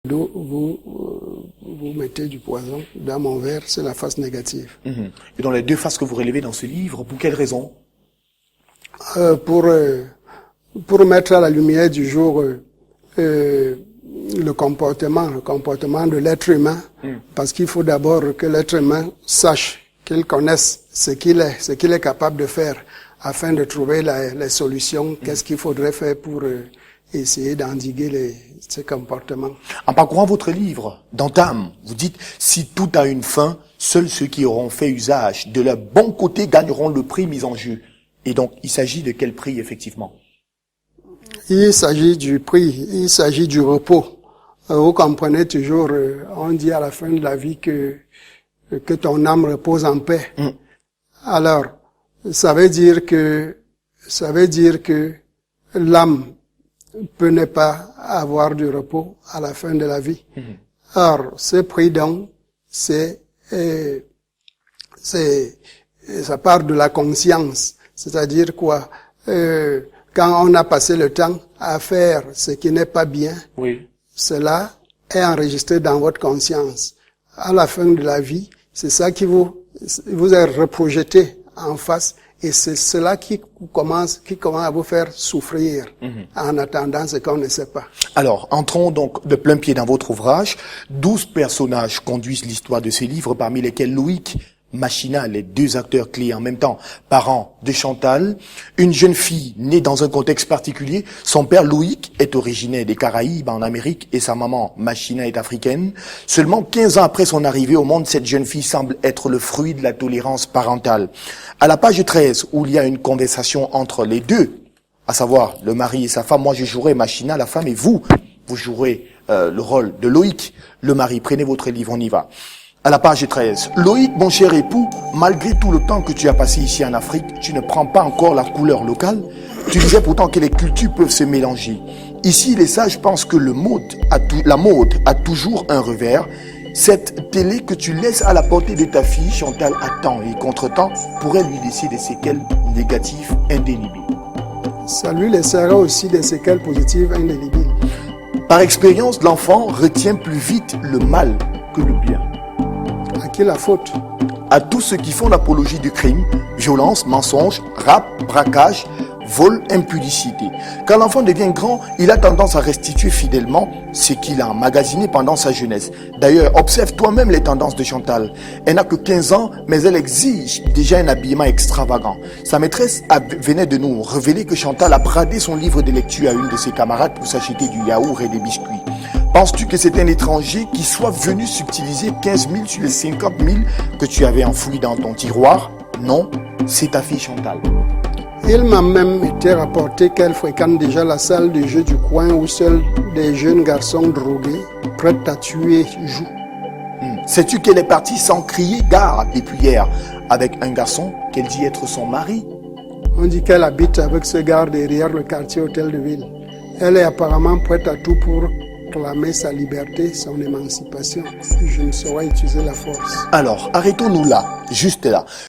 Vous mettez du poison dans mon verre, c'est la face négative. Et dans les deux faces que vous relevez dans ce livre, pour quelle raison? Pour mettre à la lumière du jour le comportement de l'être humain, parce qu'il faut d'abord que l'être humain sache, qu'il connaisse ce qu'il est capable de faire, afin de trouver les solutions, qu'est-ce qu'il faudrait faire pour essayer d'endiguer ces comportements. En parcourant votre livre, d'entame, vous dites, si tout a une fin, seuls ceux qui auront fait usage de leur bon côté gagneront le prix mis en jeu. Et donc, il s'agit de quel prix, effectivement? Il s'agit du prix, il s'agit du repos. Vous comprenez toujours, on dit à la fin de la vie que ton âme repose en paix. Alors, ça veut dire que l'âme peut ne pas avoir du repos à la fin de la vie. Or, ce prix donc, ça part de la conscience. C'est-à-dire quoi? Quand on a passé le temps à faire ce qui n'est pas bien, cela est enregistré dans votre conscience. À la fin de la vie, c'est ça qui vous est reprojeté en face, et c'est cela qui commence à vous faire souffrir en attendant ce qu'on ne sait pas. Alors, entrons donc de plein pied dans votre ouvrage. 12 personnages conduisent l'histoire de ce livre, parmi lesquels Loïc, Machina, les deux acteurs clés en même temps, parents de Chantal, une jeune fille née dans un contexte particulier. Son père Loïc est originaire des Caraïbes en Amérique et sa maman Machina est africaine. Seulement 15 ans après son arrivée au monde, cette jeune fille semble être le fruit de la tolérance parentale. À la page 13, où il y a une conversation entre les deux, à savoir le mari et sa femme, moi je jouerai Machina, la femme, et vous jouerez le rôle de Loïc, le mari. Prenez votre livre, on y va. À la page 13, Loïc, mon cher époux, malgré tout le temps que tu as passé ici en Afrique, tu ne prends pas encore la couleur locale. Tu disais pourtant que les cultures peuvent se mélanger. Ici, les sages pensent que la mode a toujours un revers. Cette télé que tu laisses à la portée de ta fille, Chantal, à temps et contre-temps, pourrait lui laisser des séquelles négatives indélébiles. Ça lui laissera aussi des séquelles positives indélébiles. Par expérience, l'enfant retient plus vite le mal que le bien. À qui la faute? À tous ceux qui font l'apologie du crime, violence, mensonge, rap, braquage, vol, impudicité. Quand l'enfant devient grand, il a tendance à restituer fidèlement ce qu'il a emmagasiné pendant sa jeunesse. D'ailleurs, observe toi-même les tendances de Chantal. Elle n'a que 15 ans, mais elle exige déjà un habillement extravagant. Sa maîtresse venait de nous révéler que Chantal a bradé son livre de lecture à une de ses camarades pour s'acheter du yaourt et des biscuits. Penses-tu que c'est un étranger qui soit venu subtiliser 15 000 sur les 50 000 que tu avais enfouis dans ton tiroir? Non, c'est ta fille Chantal. Il m'a même été rapporté qu'elle fréquente déjà la salle de jeu du coin où seuls des jeunes garçons drogués, prêts à tuer, jouent. Sais-tu qu'elle est partie sans crier gare depuis hier avec un garçon qu'elle dit être son mari? On dit qu'elle habite avec ce gars derrière le quartier hôtel de ville. Elle est apparemment prête à tout pour clamer sa liberté, son émancipation. Je ne saurais utiliser la force. Alors, arrêtons-nous là, juste là.